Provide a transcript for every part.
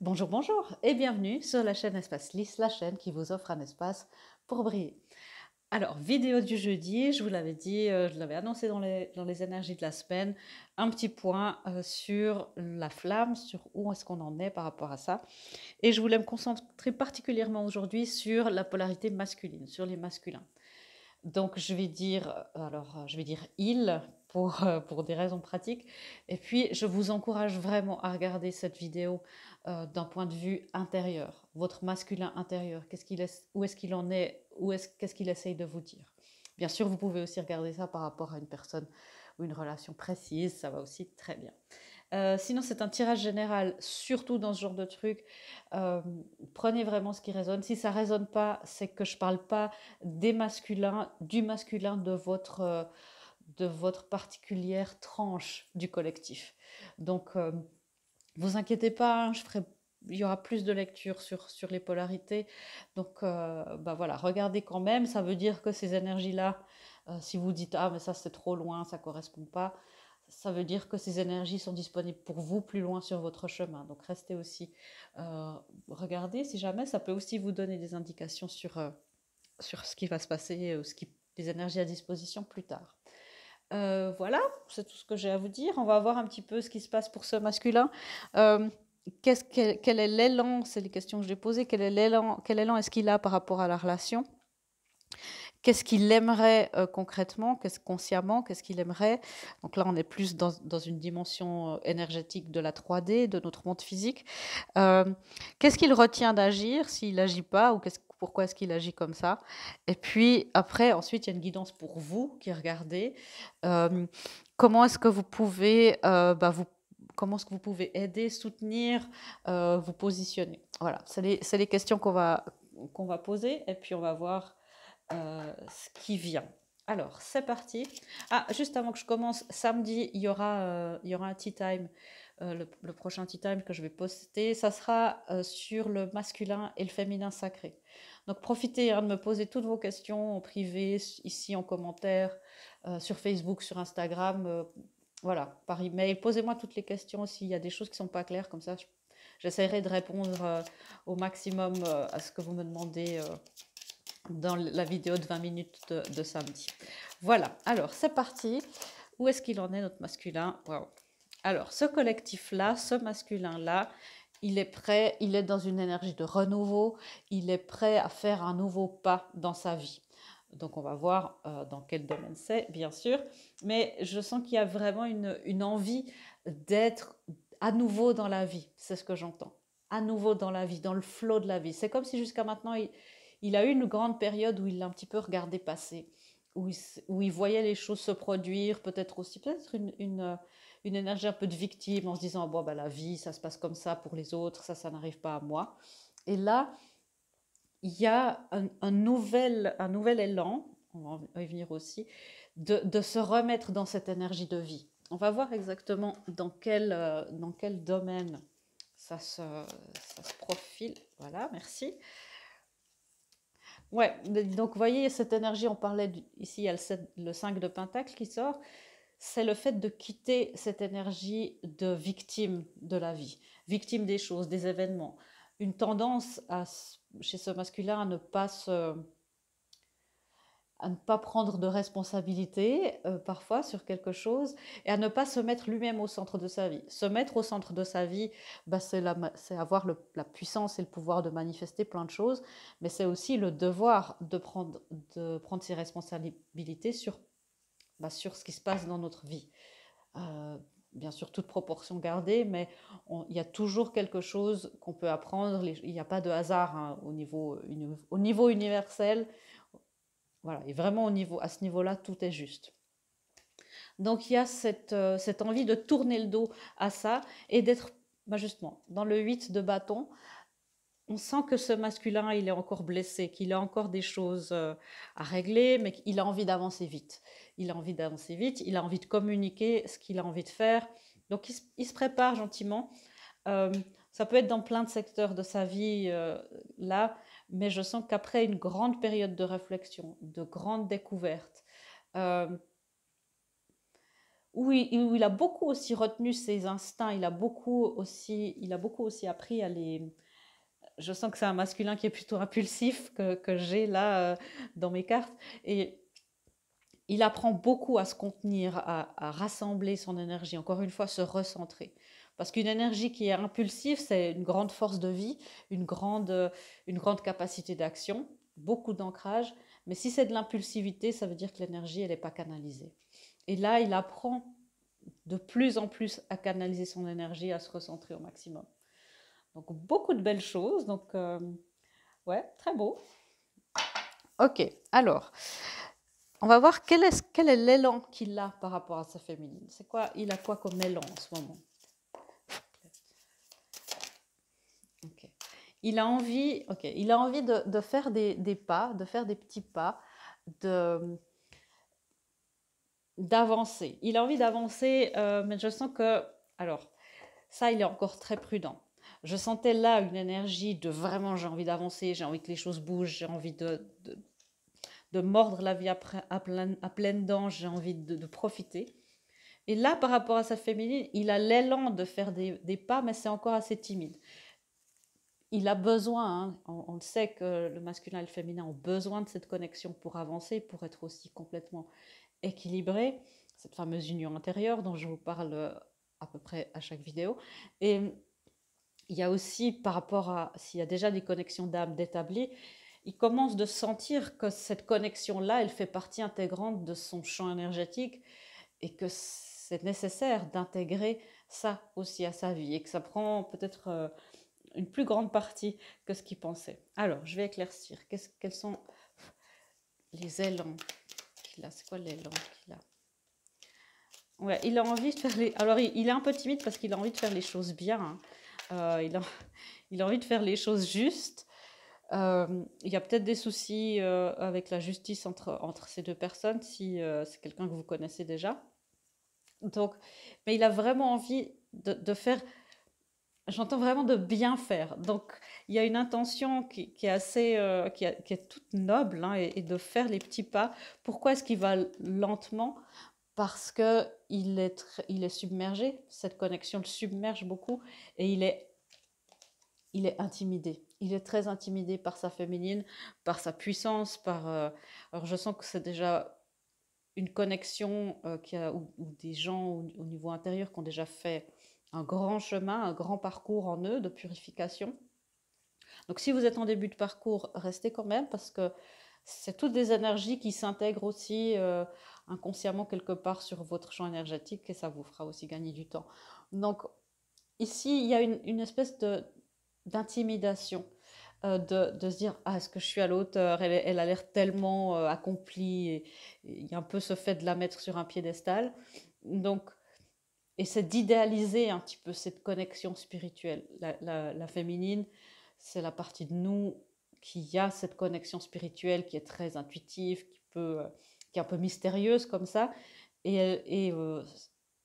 Bonjour, bonjour et bienvenue sur la chaîne Espace Lys, la chaîne qui vous offre un espace pour briller. Alors, vidéo du jeudi, je vous l'avais dit, je l'avais annoncé dans les énergies de la semaine, un petit point sur la flamme, sur où est-ce qu'on en est par rapport à ça. Et je voulais me concentrer particulièrement aujourd'hui sur la polarité masculine, sur les masculins. Donc je vais dire il pour des raisons pratiques. Et puis je vous encourage vraiment à regarder cette vidéo d'un point de vue intérieur, votre masculin intérieur. Où est-ce qu'il en est, qu'est-ce qu'il essaye de vous dire. Bien sûr, vous pouvez aussi regarder ça par rapport à une personne ou une relation précise, ça va aussi très bien. Sinon, c'est un tirage général, surtout dans ce genre de truc. Euh, Prenez vraiment ce qui résonne. Si ça ne résonne pas, c'est que je ne parle pas des masculins, du masculin de votre particulière tranche du collectif. Donc, vous inquiétez pas, hein, il y aura plus de lectures sur les polarités. Donc, bah voilà, regardez quand même. Ça veut dire que ces énergies-là, si vous dites ah mais ça c'est trop loin, ça correspond pas, ça veut dire que ces énergies sont disponibles pour vous plus loin sur votre chemin. Donc restez aussi, regardez si jamais, ça peut aussi vous donner des indications sur ce qui va se passer, les énergies à disposition plus tard. Voilà, c'est tout ce que j'ai à vous dire. On va voir un petit peu ce qui se passe pour ce masculin. Euh, quel est l'élan, c'est les questions que je j'ai posées, quel élan est-ce qu'il a par rapport à la relation? Qu'est-ce qu'il aimerait concrètement, consciemment, qu'est-ce qu'il aimerait? Donc là, on est plus dans une dimension énergétique de la 3D, de notre monde physique. Euh, Qu'est-ce qu'il retient d'agir s'il n'agit pas, ou pourquoi est-ce qu'il agit comme ça? Et puis après, ensuite, il y a une guidance pour vous qui regardez. Euh, comment est-ce que vous pouvez comment est-ce que vous pouvez aider, soutenir, vous positionner? Voilà, c'est les questions qu'on va poser, et puis on va voir ce qui vient. Alors, c'est parti. Ah, juste avant que je commence, samedi, il y aura un tea time. Le prochain tea time que je vais poster, ça sera sur le masculin et le féminin sacré. Donc, profitez hein, de me poser toutes vos questions en privé, ici en commentaire, sur Facebook, sur Instagram. Voilà, par email. Posez-moi toutes les questions s'il y a des choses qui ne sont pas claires, comme ça j'essaierai de répondre au maximum à ce que vous me demandez dans la vidéo de 20 minutes de samedi. Voilà, alors c'est parti. Où est-ce qu'il en est notre masculin? Wow. Alors ce collectif-là, ce masculin-là, il est prêt, il est dans une énergie de renouveau, il est prêt à faire un nouveau pas dans sa vie. Donc on va voir dans quel domaine c'est, bien sûr, mais je sens qu'il y a vraiment une envie d'être à nouveau dans la vie, c'est ce que j'entends. À nouveau dans la vie, dans le flot de la vie. C'est comme si jusqu'à maintenant, il a eu une grande période où il l'a un petit peu regardé passer, où il voyait les choses se produire, peut-être une énergie un peu de victime en se disant bon, bah, la vie, ça se passe comme ça pour les autres, ça n'arrive pas à moi. Et là, il y a un nouvel élan, on va y venir aussi, de se remettre dans cette énergie de vie. On va voir exactement dans quel domaine ça se profile. Voilà, merci. Ouais, donc vous voyez, cette énergie, ici, il y a le 5 de Pentacle qui sort, c'est le fait de quitter cette énergie de victime de la vie, victime des choses, des événements. Une tendance chez ce masculin à ne pas prendre de responsabilité parfois sur quelque chose et à ne pas se mettre lui-même au centre de sa vie. Se mettre au centre de sa vie, bah, c'est avoir la puissance et le pouvoir de manifester plein de choses, mais c'est aussi le devoir de prendre ses responsabilités sur ce qui se passe dans notre vie. Euh, Bien sûr, toute proportion gardée, mais il y a toujours quelque chose qu'on peut apprendre. Il n'y a pas de hasard hein, au niveau universel. Voilà, et vraiment à ce niveau-là, tout est juste. Donc il y a cette envie de tourner le dos à ça et d'être bah justement dans le 8 de bâton. On sent que ce masculin, il est encore blessé, qu'il a encore des choses à régler, mais qu'il a envie d'avancer vite. Il a envie d'avancer vite, il a envie de communiquer ce qu'il a envie de faire. Donc il se prépare gentiment. Euh, Ça peut être dans plein de secteurs de sa vie là, mais je sens qu'après une grande période de réflexion, de grandes découvertes, euh, où il a beaucoup aussi retenu ses instincts, il a beaucoup aussi appris à les... Je sens que c'est un masculin qui est plutôt impulsif que j'ai là dans mes cartes. Et il apprend beaucoup à se contenir, à rassembler son énergie, encore une fois, se recentrer. Parce qu'une énergie qui est impulsive, c'est une grande force de vie, une grande capacité d'action, beaucoup d'ancrage. Mais si c'est de l'impulsivité, ça veut dire que l'énergie, elle n'est pas canalisée. Et là, il apprend de plus en plus à canaliser son énergie, à se recentrer au maximum. Donc, beaucoup de belles choses. Donc, ouais, très beau. Ok, alors, on va voir quel est l'élan qu'il a par rapport à sa féminine. C'est quoi, il a quoi comme élan en ce moment? Ok. Il a envie de faire des pas, de faire des petits pas, de, d'avancer. Il a envie d'avancer, mais je sens que, alors, ça, il est encore très prudent. Je sentais là une énergie de vraiment, j'ai envie d'avancer, j'ai envie que les choses bougent, j'ai envie de mordre la vie à pleines dents, j'ai envie de profiter. Et là, par rapport à sa féminine, il a l'élan de faire des pas, mais c'est encore assez timide. Il a besoin, hein, on le sait que le masculin et le féminin ont besoin de cette connexion pour avancer, pour être aussi complètement équilibré, cette fameuse union intérieure dont je vous parle à peu près à chaque vidéo. Et il y a aussi, par rapport à s'il y a déjà des connexions d'âme d'établies, il commence de sentir que cette connexion-là, elle fait partie intégrante de son champ énergétique et que c'est nécessaire d'intégrer ça aussi à sa vie et que ça prend peut-être une plus grande partie que ce qu'il pensait. Alors, je vais éclaircir. Quels sont les élans qu'il a? C'est quoi l'élan qu'il a? Ouais, il a envie de faire les... Alors, il est un peu timide parce qu'il a envie de faire les choses bien. Hein. Il a envie de faire les choses justes. Il y a peut-être des soucis avec la justice entre ces deux personnes, si c'est quelqu'un que vous connaissez déjà. Donc, mais il a vraiment envie de faire, j'entends vraiment de bien faire. Donc, il y a une intention qui est assez, qui est toute noble hein, et de faire les petits pas. Pourquoi est-ce qu'il va lentement? Parce que il est submergé. Cette connexion le submerge beaucoup et il est intimidé. Il est très intimidé par sa féminine, par sa puissance, alors je sens que c'est déjà une connexion ou des gens au niveau intérieur qui ont déjà fait un grand chemin, un grand parcours en eux de purification. Donc si vous êtes en début de parcours, restez quand même parce que c'est toutes des énergies qui s'intègrent aussi inconsciemment quelque part sur votre champ énergétique et ça vous fera aussi gagner du temps. Donc ici, il y a une espèce d'intimidation, de se dire ah, est-ce que je suis à la hauteur, elle a l'air tellement accomplie, et il y a un peu ce fait de la mettre sur un piédestal. Donc, et c'est d'idéaliser un petit peu cette connexion spirituelle. La féminine, c'est la partie de nous qui a cette connexion spirituelle qui est très intuitive, qui est un peu mystérieuse comme ça. Et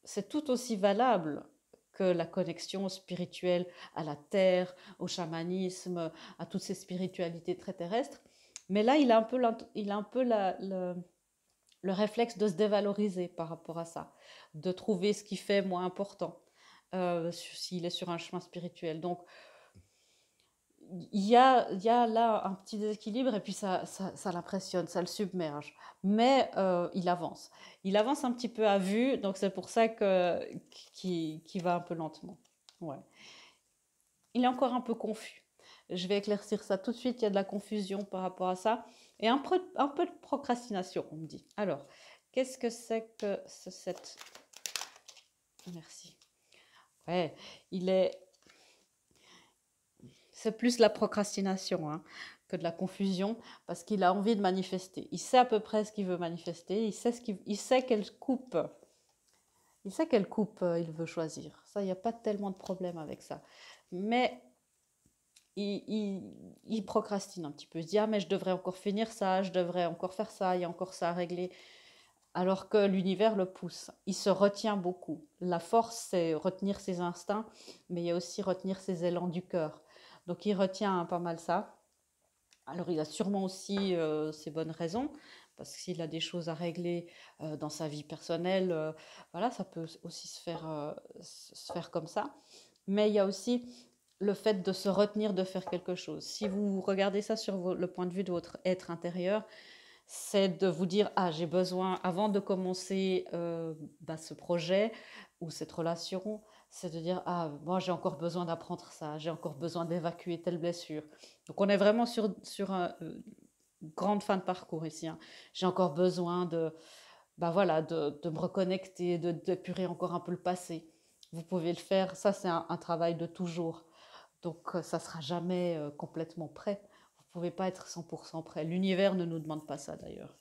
c'est tout aussi valable que la connexion spirituelle à la terre, au chamanisme, à toutes ces spiritualités très terrestres. Mais là, il a un peu le réflexe de se dévaloriser par rapport à ça, de trouver ce qui fait moins important s'il est sur un chemin spirituel. Donc, il y a là un petit déséquilibre et puis ça l'impressionne, ça le submerge. Mais il avance. Il avance un petit peu à vue, donc c'est pour ça qu'il va un peu lentement. Ouais. Il est encore un peu confus. Je vais éclaircir ça tout de suite. Il y a de la confusion par rapport à ça et un peu de procrastination, on me dit. Alors, qu'est-ce que c'est que cette... Merci. Ouais, il est... C'est plus la procrastination hein, que de la confusion parce qu'il a envie de manifester. Il sait à peu près ce qu'il veut manifester. Il sait quelle coupe. Il sait quelle coupe il veut choisir. Ça, il n'y a pas tellement de problème avec ça. Mais il procrastine un petit peu. Il se dit ah mais je devrais encore finir ça, je devrais encore faire ça, il y a encore ça à régler. Alors que l'univers le pousse. Il se retient beaucoup. La force, c'est retenir ses instincts, mais il y a aussi retenir ses élans du cœur. Donc il retient pas mal ça. Alors il a sûrement aussi ses bonnes raisons, parce que s'il a des choses à régler dans sa vie personnelle, voilà, ça peut aussi se faire comme ça. Mais il y a aussi le fait de se retenir de faire quelque chose. Si vous regardez ça sur le point de vue de votre être intérieur, c'est de vous dire, ah, j'ai besoin, avant de commencer ce projet ou cette relation, c'est de dire, ah, moi j'ai encore besoin d'apprendre ça, j'ai encore besoin d'évacuer telle blessure. Donc on est vraiment sur une grande fin de parcours ici, hein. J'ai encore besoin voilà, de me reconnecter, d'épurer encore un peu le passé. Vous pouvez le faire, ça c'est un travail de toujours. Donc ça ne sera jamais complètement prêt. Vous ne pouvez pas être 100% prêt. L'univers ne nous demande pas ça d'ailleurs.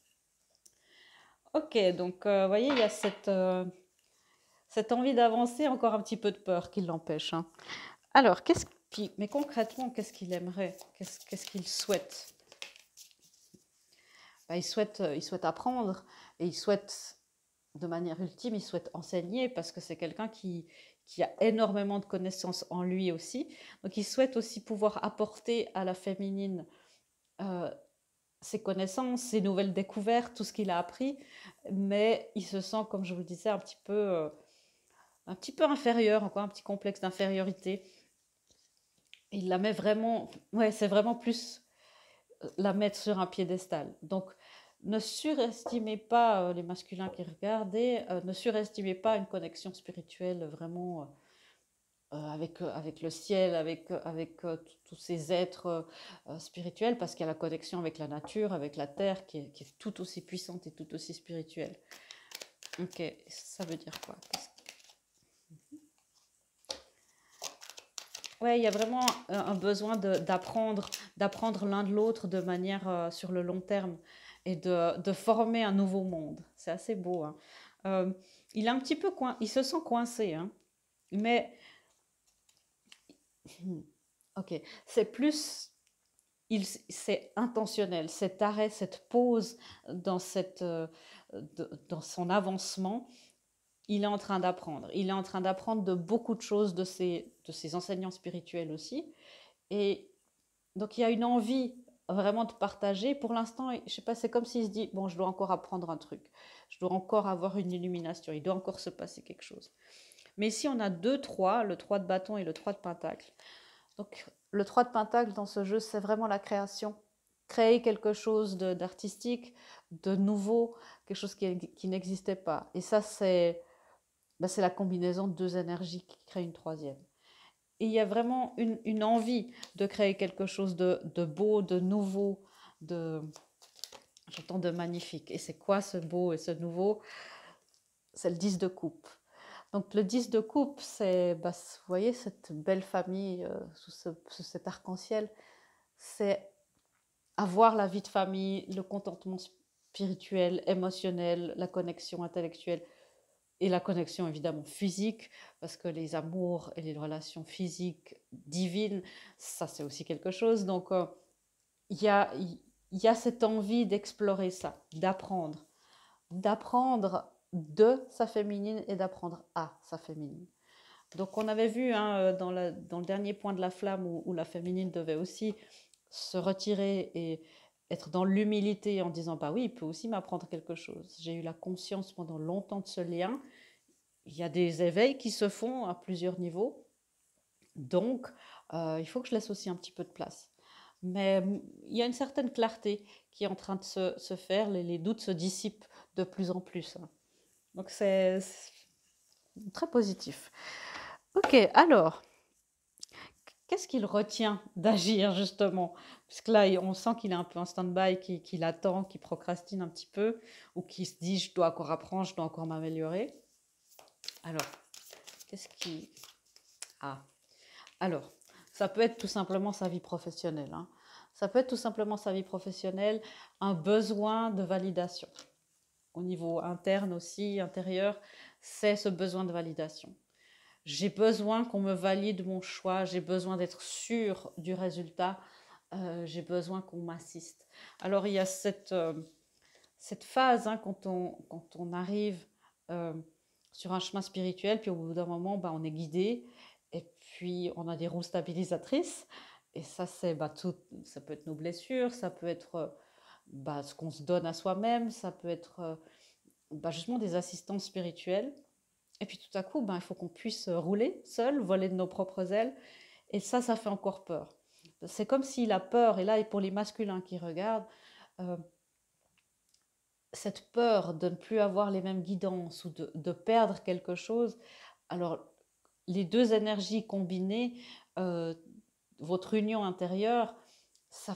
Ok, donc vous voyez, il y a cette envie d'avancer, encore un petit peu de peur qui l'empêche, hein. Alors, mais concrètement, qu'est-ce qu'il aimerait? Qu'est-ce qu'il souhaite? Il souhaite apprendre et il souhaite, de manière ultime, il souhaite enseigner parce que c'est quelqu'un qui a énormément de connaissances en lui aussi. Donc, il souhaite aussi pouvoir apporter à la féminine euh, ses connaissances, ses nouvelles découvertes, tout ce qu'il a appris, mais il se sent, comme je vous le disais, un petit peu inférieur, encore un petit complexe d'infériorité. Il la met vraiment, ouais, c'est vraiment plus la mettre sur un piédestal. Donc, ne surestimez pas les masculins qui regardaient, ne surestimez pas une connexion spirituelle vraiment avec le ciel, avec tous ces êtres spirituels, parce qu'il y a la connexion avec la nature, avec la terre, qui est tout aussi puissante et tout aussi spirituelle. Ok, ça veut dire quoi? Ouais, il y a vraiment un besoin d'apprendre l'un de l'autre de manière sur le long terme et de former un nouveau monde. C'est assez beau, hein. Euh, il est un petit peu il se sent coincé, hein, mais ok, c'est plus, c'est intentionnel, cet arrêt, cette pause dans dans son avancement. Il est en train d'apprendre. Il est en train d'apprendre de beaucoup de choses de ses enseignants spirituels aussi. Et donc, il y a une envie vraiment de partager. Pour l'instant, je sais pas, c'est comme s'il se dit, bon, je dois encore apprendre un truc. Je dois encore avoir une illumination. Il doit encore se passer quelque chose. Mais ici, on a deux 3, le 3 de bâton et le 3 de pentacle. Donc, le 3 de pentacle dans ce jeu, c'est vraiment la création. Créer quelque chose d'artistique, de nouveau, quelque chose qui n'existait pas. Et ça, c'est la combinaison de deux énergies qui crée une troisième. Et il y a vraiment une envie de créer quelque chose de beau, de nouveau, de, j'entends de magnifique. Et c'est quoi ce beau et ce nouveau? C'est le 10 de coupe. Donc le 10 de coupe, c'est, vous voyez, cette belle famille sous cet arc-en-ciel, c'est avoir la vie de famille, le contentement spirituel, émotionnel, la connexion intellectuelle et la connexion évidemment physique, parce que les amours et les relations physiques divines, ça c'est aussi quelque chose. Donc il y a, y a cette envie d'explorer ça, d'apprendre de sa féminine et d'apprendre à sa féminine. Donc on avait vu hein, dans le dernier point de la flamme où la féminine devait aussi se retirer et être dans l'humilité en disant bah oui, il peut aussi m'apprendre quelque chose. J'ai eu la conscience pendant longtemps de ce lien. Il y a des éveils qui se font à plusieurs niveaux. Donc il faut que je laisse aussi un petit peu de place. Mais il y a une certaine clarté qui est en train de se faire, les doutes se dissipent de plus en plus, hein. Donc c'est très positif. Ok, alors, qu'est-ce qu'il retient d'agir justement? Parce que là, on sent qu'il est un peu en stand-by, qu'il attend, qu'il procrastine un petit peu, ou qu'il se dit je dois encore apprendre, je dois encore m'améliorer. Alors, qu'est-ce qui... Ah, alors, ça peut être tout simplement sa vie professionnelle, hein. Ça peut être tout simplement sa vie professionnelle, un besoin de validation. Au niveau interne aussi, intérieur, c'est ce besoin de validation. J'ai besoin qu'on me valide mon choix, j'ai besoin d'être sûre du résultat, j'ai besoin qu'on m'assiste. Alors il y a cette phase hein, quand on arrive euh, sur un chemin spirituel, puis au bout d'un moment, on est guidé, et puis on a des roues stabilisatrices, et ça c'est tout, ça peut être nos blessures, ça peut être bah, ce qu'on se donne à soi-même, ça peut être bah, justement des assistants spirituels. Et puis tout à coup, ben, il faut qu'on puisse rouler seul, voler de nos propres ailes. Et ça fait encore peur. C'est comme s'il a peur, et là, et pour les masculins qui regardent, euh, cette peur de ne plus avoir les mêmes guidances ou de perdre quelque chose, alors les deux énergies combinées, euh, votre union intérieure, ça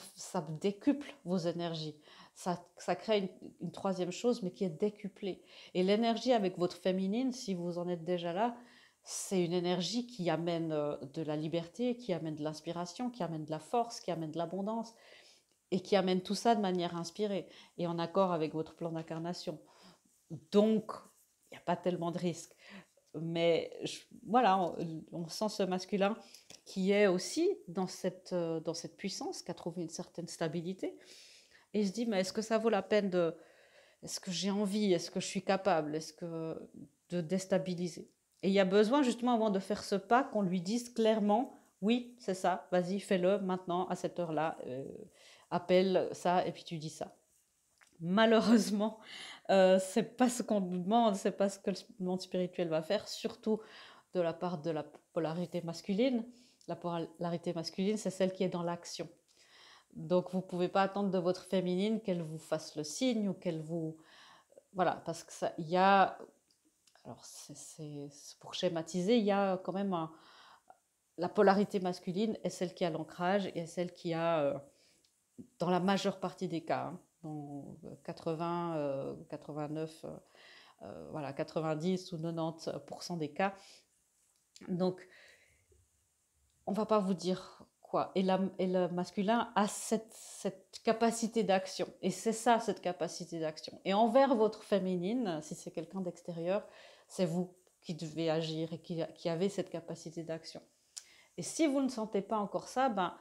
décuple vos énergies. Ça crée une troisième chose, mais qui est décuplée. Et l'énergie avec votre féminine, si vous en êtes déjà là, c'est une énergie qui amène de la liberté, qui amène de l'inspiration, qui amène de la force, qui amène de l'abondance et qui amène tout ça de manière inspirée et en accord avec votre plan d'incarnation. Donc, il n'y a pas tellement de risques. Mais voilà, on sent ce masculin qui est aussi dans cette puissance, qui a trouvé une certaine stabilité. Et il se dit, mais est-ce que ça vaut la peine de... Est-ce que j'ai envie? Est-ce que je suis capable? Est-ce que de déstabiliser? Et il y a besoin justement avant de faire ce pas qu'on lui dise clairement, oui, c'est ça, vas-y, fais-le maintenant à cette heure-là, appelle ça et puis tu dis ça. Malheureusement, c'est pas ce qu'on nous demande, c'est pas ce que le monde spirituel va faire, surtout de la part de la polarité masculine. La polarité masculine, c'est celle qui est dans l'action. Donc, vous ne pouvez pas attendre de votre féminine qu'elle vous fasse le signe ou qu'elle vous... Voilà, parce que ça, il y a... Alors, c'est pour schématiser, il y a quand même la polarité masculine est celle qui a l'ancrage et est celle qui a, dans la majeure partie des cas, hein, dans 80, 89, voilà, 90 ou 90% des cas. Donc, on va pas vous dire quoi. Et le masculin a cette capacité d'action. Et c'est ça, cette capacité d'action. Et envers votre féminine, si c'est quelqu'un d'extérieur, c'est vous qui devez agir et qui avez cette capacité d'action. Et si vous ne sentez pas encore ça, ben,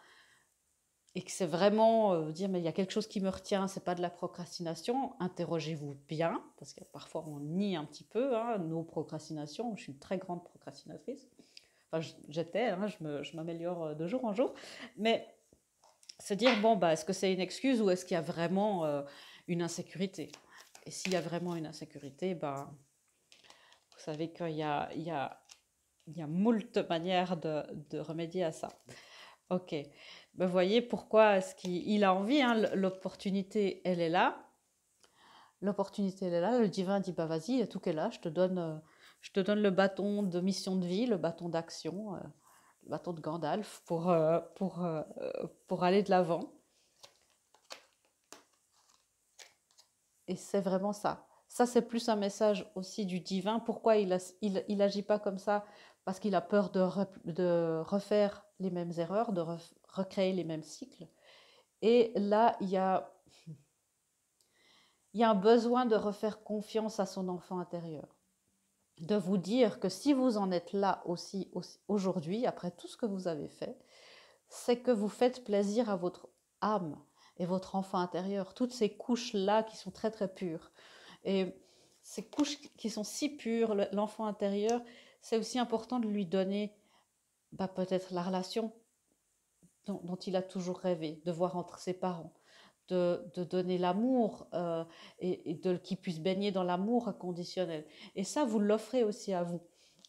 et que c'est vraiment dire mais il y a quelque chose qui me retient, c'est pas de la procrastination, interrogez-vous bien, parce que parfois on nie un petit peu hein, nos procrastinations. Je suis une très grande procrastinatrice. Enfin, j'étais, hein, je m'améliore de jour en jour. Mais se dire, bon, bah, est-ce que c'est une excuse ou est-ce qu'il y a vraiment une insécurité? Et s'il y a vraiment une insécurité, bah, vous savez il y a moult manières de remédier à ça. Ok. Ben, vous voyez pourquoi est-ce qu'il a envie, hein, l'opportunité, elle est là. L'opportunité, elle est là. Le divin dit, bah vas-y, il y a tout qu'est là, je te donne le bâton de mission de vie, le bâton d'action, le bâton de Gandalf pour aller de l'avant. Et c'est vraiment ça. Ça, c'est plus un message aussi du divin. Pourquoi il agit pas comme ça? Parce qu'il a peur de refaire les mêmes erreurs, de recréer les mêmes cycles. Et là, il y a un besoin de refaire confiance à son enfant intérieur. De vous dire que si vous en êtes là aussi aujourd'hui, après tout ce que vous avez fait, c'est que vous faites plaisir à votre âme et votre enfant intérieur, toutes ces couches-là qui sont très très pures. Et ces couches qui sont si pures, l'enfant intérieur, c'est aussi important de lui donner bah, peut-être la relation dont il a toujours rêvé, de voir entre ses parents, de donner l'amour et qu'il puisse baigner dans l'amour inconditionnel. Et ça, vous l'offrez aussi à vous.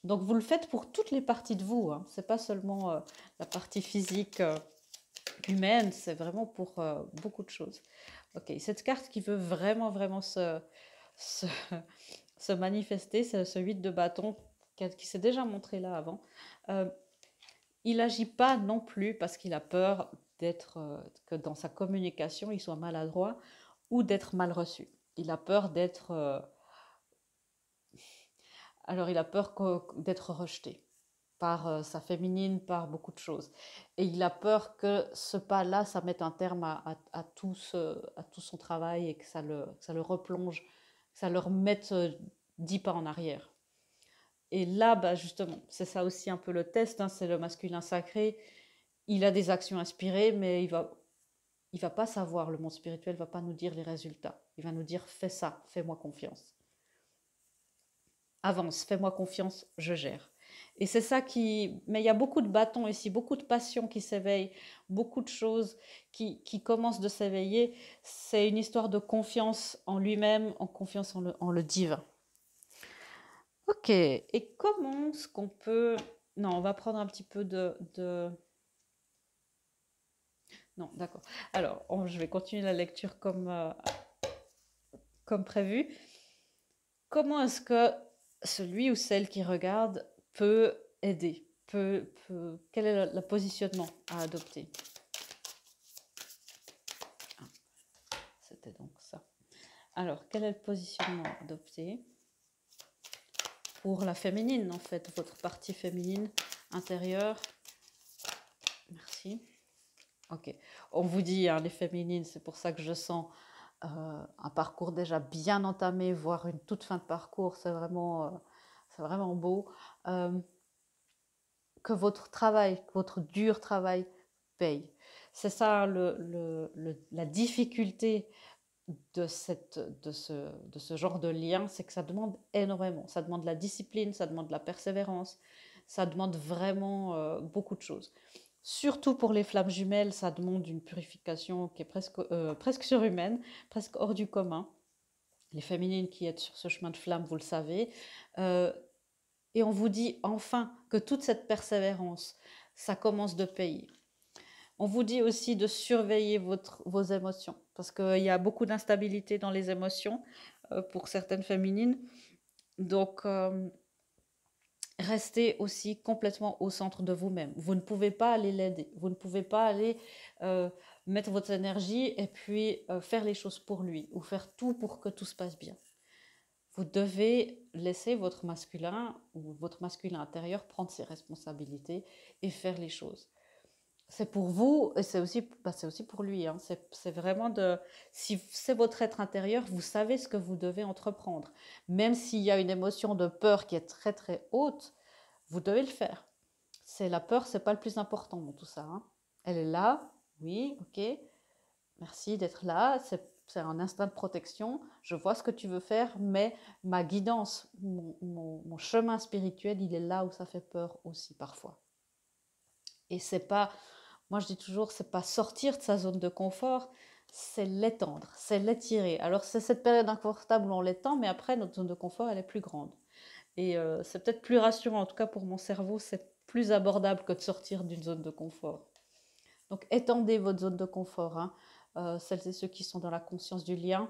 Donc vous le faites pour toutes les parties de vous. Hein. Ce n'est pas seulement la partie physique humaine, c'est vraiment pour beaucoup de choses. Ok, cette carte qui veut vraiment, vraiment se, se manifester, ce 8 de bâton qui s'est déjà montré là avant, il n'agit pas non plus parce qu'il a peur que dans sa communication, il soit maladroit ou d'être mal reçu. Il a peur alors il a peur d'être rejeté par sa féminine, par beaucoup de choses. Et il a peur que ce pas-là, ça mette un terme à tout son travail et que ça le replonge, que ça le remette 10 pas en arrière. Et là, bah, justement, c'est ça aussi un peu le test, hein, c'est le masculin sacré. Il a des actions inspirées, mais il va pas savoir, le monde spirituel va pas nous dire les résultats. Il va nous dire, fais ça, fais-moi confiance. Avance, fais-moi confiance, je gère. Et c'est ça qui... Mais il y a beaucoup de bâtons ici, beaucoup de passions qui s'éveillent, beaucoup de choses qui commencent de s'éveiller. C'est une histoire de confiance en lui-même, en confiance en le divin. Ok, et comment est-ce qu'on peut... Non, on va prendre un petit peu Non, d'accord. Alors, je vais continuer la lecture comme prévu. Comment est-ce que celui ou celle qui regarde peut aider, quel est le positionnement à adopter? Ah, c'était donc ça. Alors, quel est le positionnement à adopter pour la féminine, en fait, votre partie féminine intérieure? Merci. Ok. On vous dit, hein, les féminines, c'est pour ça que je sens un parcours déjà bien entamé, voire une toute fin de parcours. C'est vraiment beau. Euh, que votre travail, que votre dur travail paye. C'est ça la difficulté de ce genre de lien, c'est que ça demande énormément. Ça demande de la discipline, ça demande de la persévérance, ça demande vraiment beaucoup de choses. Surtout pour les flammes jumelles, ça demande une purification qui est presque surhumaine, presque hors du commun. Les féminines qui êtes sur ce chemin de flamme, vous le savez. Euh, et on vous dit enfin que toute cette persévérance, ça commence de payer. On vous dit aussi de surveiller vos émotions, parce qu'il y a beaucoup d'instabilité dans les émotions pour certaines féminines. Donc, restez aussi complètement au centre de vous-même. Vous ne pouvez pas aller l'aider, vous ne pouvez pas aller euh, mettre votre énergie et puis faire les choses pour lui, ou faire tout pour que tout se passe bien. Vous devez laisser votre masculin ou votre masculin intérieur prendre ses responsabilités et faire les choses. C'est pour vous et c'est aussi pour lui. Hein. C'est vraiment si c'est votre être intérieur, vous savez ce que vous devez entreprendre. Même s'il y a une émotion de peur qui est très très haute, vous devez le faire. La peur, c'est pas le plus important dans tout ça. Hein. Elle est là, oui, ok. Merci d'être là. C'est un instinct de protection. Je vois ce que tu veux faire, mais ma guidance, mon chemin spirituel, il est là où ça fait peur aussi parfois. Et c'est pas, moi je dis toujours, c'est pas sortir de sa zone de confort, c'est l'étendre, c'est l'étirer. Alors c'est cette période inconfortable où on l'étend, mais après notre zone de confort, elle est plus grande. Et c'est peut-être plus rassurant, en tout cas pour mon cerveau, c'est plus abordable que de sortir d'une zone de confort. Donc étendez votre zone de confort, hein. Celles et ceux qui sont dans la conscience du lien,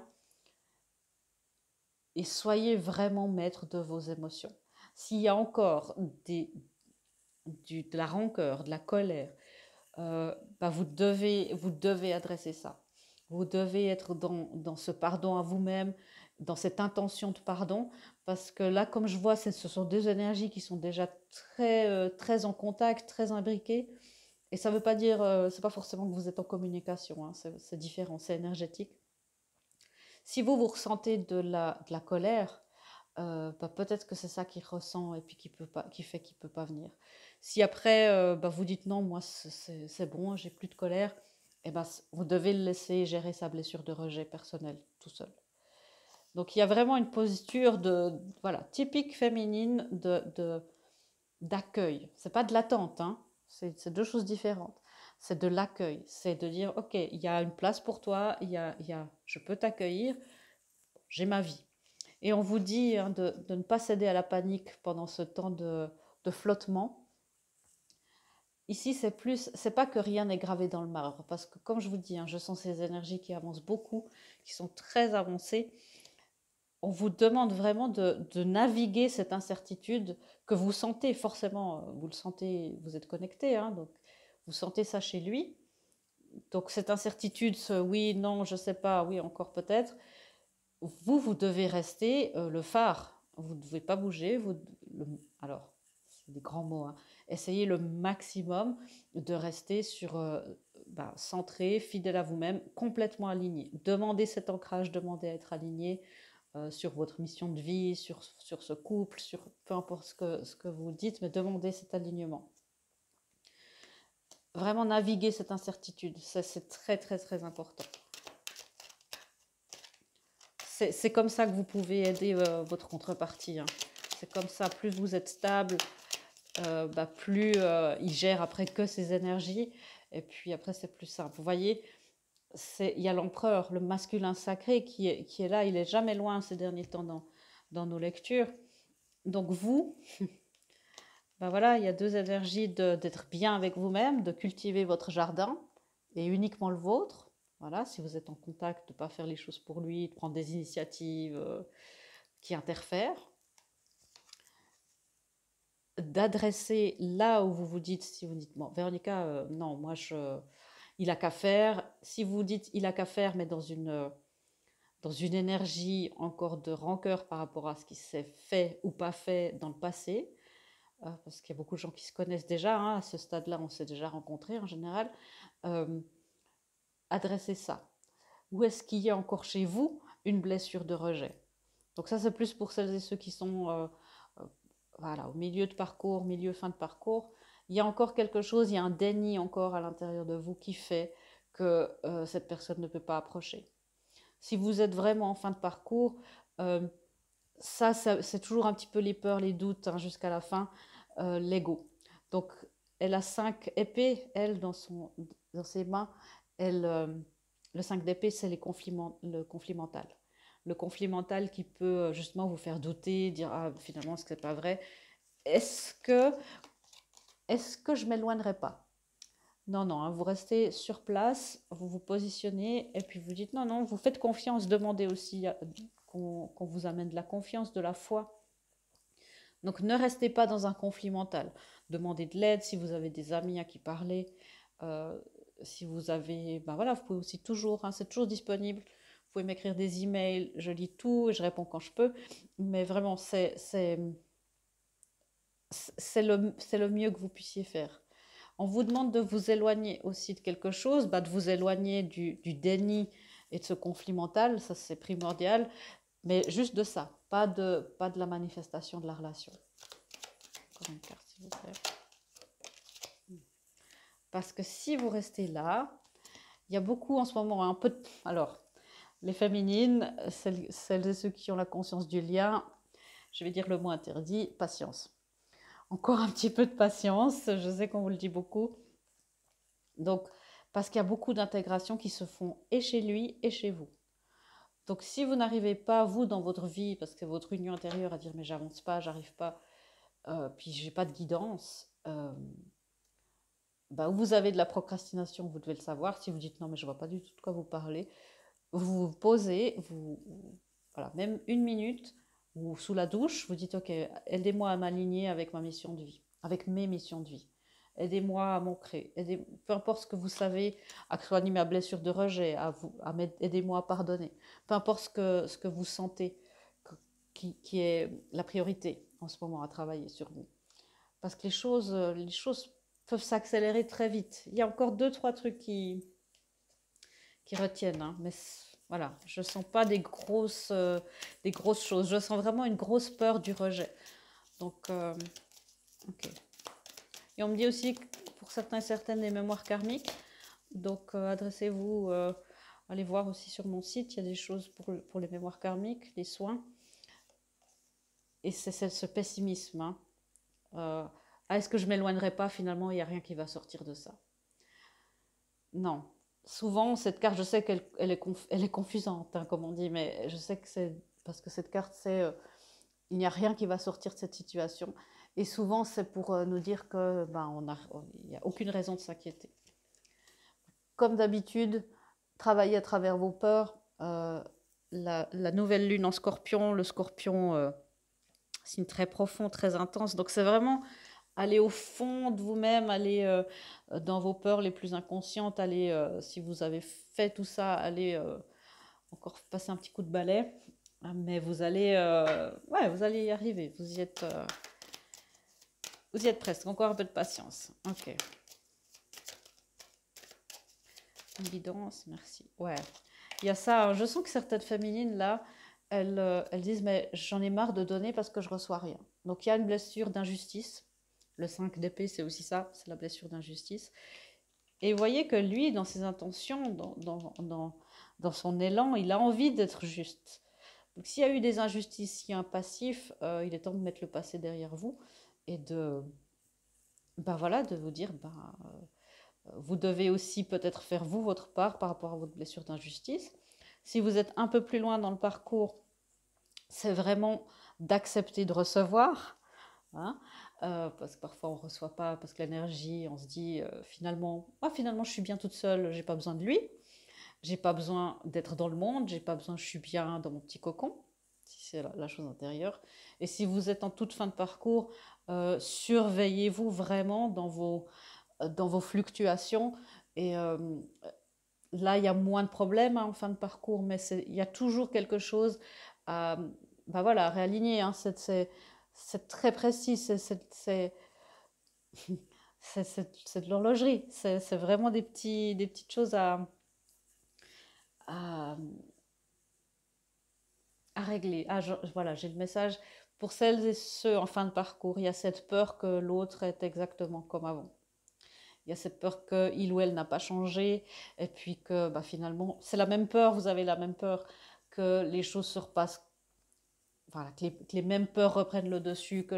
et soyez vraiment maître de vos émotions. S'il y a encore de la rancœur, de la colère, vous devez adresser ça. Vous devez être dans ce pardon à vous-même, dans cette intention de pardon, parce que là, comme je vois, ce sont deux énergies qui sont déjà très en contact, très imbriquées. Et ça ne veut pas dire, c'est pas forcément que vous êtes en communication, hein, c'est différent, c'est énergétique. Si vous ressentez de la colère, peut-être que c'est ça qu'il ressent et puis qui fait qu'il ne peut pas venir. Si après, vous dites non, moi c'est bon, j'ai plus de colère, vous devez le laisser gérer sa blessure de rejet personnel tout seul. Donc il y a vraiment une posture voilà, typique féminine d'accueil. C'est pas de l'attente, hein. C'est deux choses différentes. C'est de l'accueil. C'est de dire, ok, il y a une place pour toi, je peux t'accueillir, j'ai ma vie. Et on vous dit, hein, de ne pas céder à la panique pendant ce temps de flottement. Ici, c'est pas que rien n'est gravé dans le marbre, parce que comme je vous dis, hein, je sens ces énergies qui avancent beaucoup, qui sont très avancées. On vous demande vraiment de naviguer cette incertitude que vous sentez forcément, vous le sentez, vous êtes connecté, hein, donc vous sentez ça chez lui. Donc cette incertitude, ce oui, non, je sais pas, oui, encore peut-être, vous devez rester le phare. Vous ne devez pas bouger. Alors, c'est des grands mots. Hein. Essayez le maximum de rester centré, fidèle à vous-même, complètement aligné. Demandez cet ancrage, demandez à être aligné sur votre mission de vie, sur ce couple, sur peu importe ce que vous dites, mais demandez cet alignement. Vraiment naviguer cette incertitude, ça c'est très très très important. C'est comme ça que vous pouvez aider votre contrepartie. Hein. C'est comme ça, plus vous êtes stable, plus il gère après que ses énergies. Et puis après, c'est plus simple. Vous voyez, il y a l'empereur, le masculin sacré qui est là. Il est jamais loin ces derniers temps dans nos lectures. Donc vous, voilà, il y a deux énergies d'être bien avec vous-même, de cultiver votre jardin et uniquement le vôtre. Voilà, si vous êtes en contact, de ne pas faire les choses pour lui, de prendre des initiatives qui interfèrent. D'adresser là où vous vous dites, si vous dites, bon, Véronica, non, moi, il a qu'à faire. Si vous dites, il a qu'à faire, mais dans une énergie encore de rancœur par rapport à ce qui s'est fait ou pas fait dans le passé, parce qu'il y a beaucoup de gens qui se connaissent déjà, hein, à ce stade-là, on s'est déjà rencontrés en général, adressez ça. Où est-ce qu'il y a encore chez vous une blessure de rejet? Donc ça, c'est plus pour celles et ceux qui sont voilà, au milieu de parcours, fin de parcours. Il y a encore quelque chose, il y a un déni encore à l'intérieur de vous qui fait que cette personne ne peut pas approcher. Si vous êtes vraiment en fin de parcours, ça c'est toujours un petit peu les peurs, les doutes, hein, jusqu'à la fin, l'ego. Donc, elle a 5 épées, elle, dans ses mains. Le 5 d'épée, c'est le conflit mental. Le conflit mental qui peut justement vous faire douter, dire ah, finalement, est-ce que c'est pas vrai? Est-ce que je m'éloignerai pas? Non, non, hein, vous restez sur place, vous vous positionnez et puis vous dites non, non, vous faites confiance, demandez aussi qu'on vous amène de la confiance, de la foi. Donc ne restez pas dans un conflit mental. Demandez de l'aide si vous avez des amis à qui parler. Si vous avez, ben voilà, vous pouvez aussi toujours, hein, c'est toujours disponible. Vous pouvez m'écrire des emails, je lis tout et je réponds quand je peux. Mais vraiment, c'est le mieux que vous puissiez faire. On vous demande de vous éloigner aussi de quelque chose, bah de vous éloigner du déni et de ce conflit mental, ça c'est primordial, mais juste de ça, pas de la manifestation de la relation. Encore une carte, s'il vous plaît. Parce que si vous restez là, il y a beaucoup en ce moment, un peu alors, les féminines, celles et ceux qui ont la conscience du lien, je vais dire le mot interdit, patience. Encore un petit peu de patience, je sais qu'on vous le dit beaucoup. Donc, parce qu'il y a beaucoup d'intégrations qui se font et chez lui et chez vous. Donc, si vous n'arrivez pas, vous, dans votre vie, parce que votre union intérieure à dire mais j'avance pas, j'arrive pas, puis j'ai pas de guidance, bah, vous avez de la procrastination, vous devez le savoir. Si vous dites non mais je vois pas du tout de quoi vous parlez, vous vous posez, voilà, même 1 minute, ou sous la douche, vous dites ok, aidez-moi à m'aligner avec ma mission de vie, avec mes missions de vie. Aidez-moi à m'ancrer, peu importe ce que vous savez, à soigner ma blessure de rejet, aidez-moi à pardonner, peu importe ce que vous sentez qui est la priorité en ce moment à travailler sur vous. Parce que les choses peuvent s'accélérer très vite. Il y a encore 2-3 trucs qui retiennent, hein, mais voilà, je ne sens pas des grosses choses. Je sens vraiment une grosse peur du rejet. Donc, ok. Et on me dit aussi que pour certains et certaines des mémoires karmiques. Donc, adressez-vous, allez voir aussi sur mon site, il y a des choses pour les mémoires karmiques, les soins. Et c'est ce pessimisme. Hein. Est-ce que je ne m'éloignerai pas? Finalement, il n'y a rien qui va sortir de ça. Non. Souvent, cette carte, je sais qu'elle est confusante, hein, comme on dit, mais je sais que c'est parce que cette carte, c'est il n'y a rien qui va sortir de cette situation. Et souvent, c'est pour nous dire que il n'y a aucune raison de s'inquiéter. Comme d'habitude, travaillez à travers vos peurs. La nouvelle lune en scorpion, le scorpion, signe très profond, très intense. Donc c'est vraiment aller au fond de vous-même, aller dans vos peurs les plus inconscientes, aller, si vous avez fait tout ça, aller encore passer un petit coup de balai. Mais vous allez y arriver. Vous y êtes presque. Encore un peu de patience. Ok. Une guidance, merci. Ouais. Il y a ça. Je sens que certaines féminines, là, elles disent, mais j'en ai marre de donner parce que je reçois rien. Donc, il y a une blessure d'injustice. Le 5 d'épée, c'est aussi ça, c'est la blessure d'injustice. Et vous voyez que lui, dans ses intentions, dans son élan, il a envie d'être juste. Donc, s'il y a eu des injustices, s'il y a un passif, il est temps de mettre le passé derrière vous et de ben voilà, de vous dire, vous devez aussi peut-être faire vous votre part par rapport à votre blessure d'injustice. Si vous êtes un peu plus loin dans le parcours, c'est vraiment d'accepter de recevoir, hein, parce que parfois on ne reçoit pas, parce que l'énergie, on se dit finalement, ah, finalement je suis bien toute seule, j'ai pas besoin de lui, j'ai pas besoin d'être dans le monde, j'ai pas besoin, je suis bien dans mon petit cocon, si c'est la chose intérieure. Et si vous êtes en toute fin de parcours, surveillez-vous vraiment dans vos fluctuations. Et là, il y a moins de problèmes, hein, en fin de parcours, mais il y a toujours quelque chose à, voilà, à réaligner, hein. C'est très précis, c'est de l'horlogerie. C'est vraiment des petites choses à, à régler. Ah, voilà, j'ai le message. Pour celles et ceux en fin de parcours, il y a cette peur que l'autre est exactement comme avant. Il y a cette peur qu'il ou elle n'a pas changé, et puis que finalement, c'est la même peur, vous avez la même peur que les choses se repassent, voilà, que les mêmes peurs reprennent le dessus, que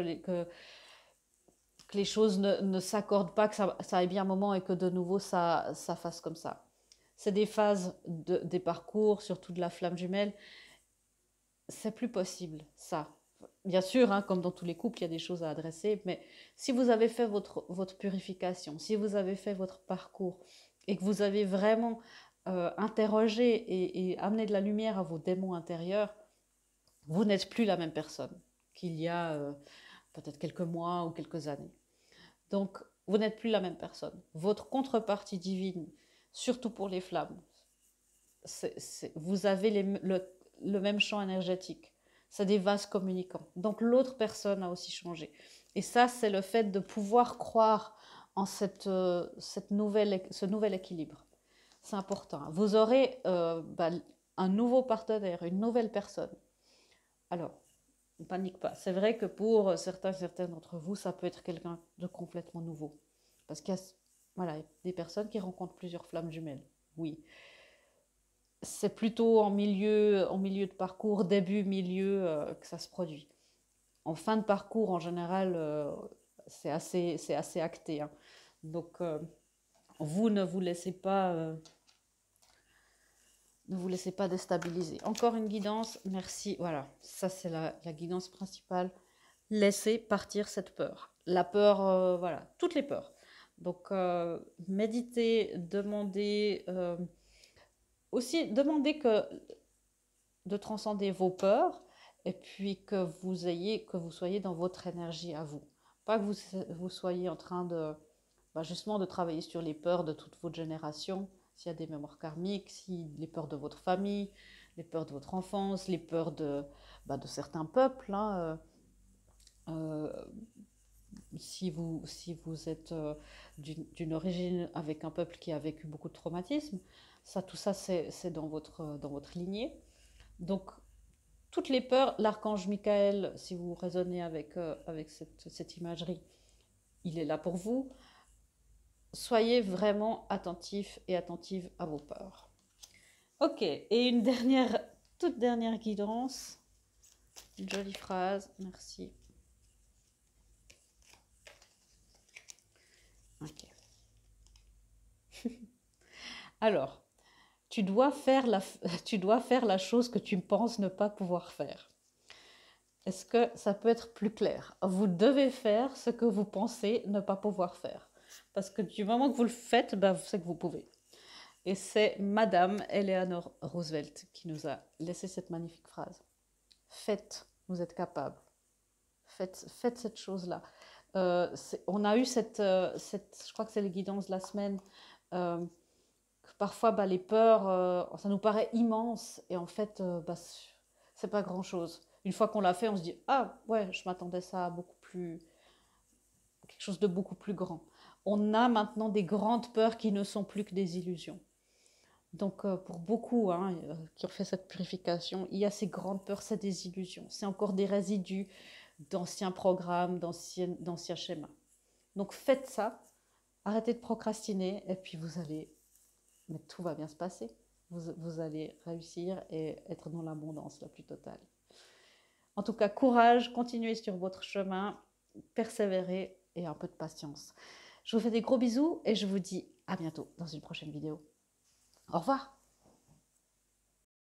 les choses ne s'accordent pas, que ça aille bien un moment et que de nouveau ça fasse comme ça. C'est des phases des parcours, surtout de la flamme jumelle, c'est plus possible, ça. Bien sûr, hein, comme dans tous les couples, il y a des choses à adresser, mais si vous avez fait votre purification, si vous avez fait votre parcours et que vous avez vraiment interrogé et amené de la lumière à vos démons intérieurs, vous n'êtes plus la même personne qu'il y a peut-être quelques mois ou quelques années. Donc, vous n'êtes plus la même personne. Votre contrepartie divine, surtout pour les flammes, vous avez le même champ énergétique. C'est des vases communicants. Donc l'autre personne a aussi changé. Et ça, c'est le fait de pouvoir croire en ce nouvel équilibre. C'est important. Vous aurez un nouveau partenaire, une nouvelle personne. Alors, ne panique pas. C'est vrai que pour certains d'entre vous, ça peut être quelqu'un de complètement nouveau. Parce qu'il y a, voilà, des personnes qui rencontrent plusieurs flammes jumelles. Oui, c'est plutôt en milieu de parcours, début, milieu, que ça se produit. En fin de parcours, en général, c'est assez acté, hein. Donc, vous ne vous laissez pas, ne vous laissez pas déstabiliser. Encore une guidance, merci. Voilà, ça c'est la guidance principale. Laissez partir cette peur. La peur, voilà, toutes les peurs. Donc, méditez, demandez, aussi demandez de transcender vos peurs et puis que vous soyez dans votre énergie à vous. Pas que vous soyez en train de, justement de travailler sur les peurs de toute votre génération, s'il y a des mémoires karmiques, si les peurs de votre famille, les peurs de votre enfance, les peurs de certains peuples, hein, euh, si vous êtes d'une origine avec un peuple qui a vécu beaucoup de traumatismes, tout ça c'est dans votre lignée. Donc toutes les peurs, l'archange Michael, si vous raisonnez avec cette imagerie, il est là pour vous. Soyez vraiment attentifs et attentives à vos peurs. Ok, et une toute dernière guidance. Une jolie phrase, merci. Ok. Alors, tu dois faire la chose que tu penses ne pas pouvoir faire. Est-ce que ça peut être plus clair? Vous devez faire ce que vous pensez ne pas pouvoir faire. Parce que du moment que vous le faites, c'est que vous pouvez. Et c'est Madame Eleanor Roosevelt qui nous a laissé cette magnifique phrase. Faites, vous êtes capable. Faites cette chose-là. On a eu je crois que c'est les guidances de la semaine, que parfois les peurs, ça nous paraît immense et en fait, c'est pas grand-chose. Une fois qu'on l'a fait, on se dit ah ouais, je m'attendais ça à beaucoup plus, quelque chose de beaucoup plus grand. On a maintenant des grandes peurs qui ne sont plus que des illusions. Donc pour beaucoup, hein, qui ont fait cette purification, il y a ces grandes peurs, c'est des illusions. C'est encore des résidus d'anciens programmes, d'anciens schémas. Donc faites ça, arrêtez de procrastiner et puis mais tout va bien se passer. Vous allez réussir et être dans l'abondance la plus totale. En tout cas, courage, continuez sur votre chemin, persévérez et un peu de patience. Je vous fais des gros bisous et je vous dis à bientôt dans une prochaine vidéo. Au revoir!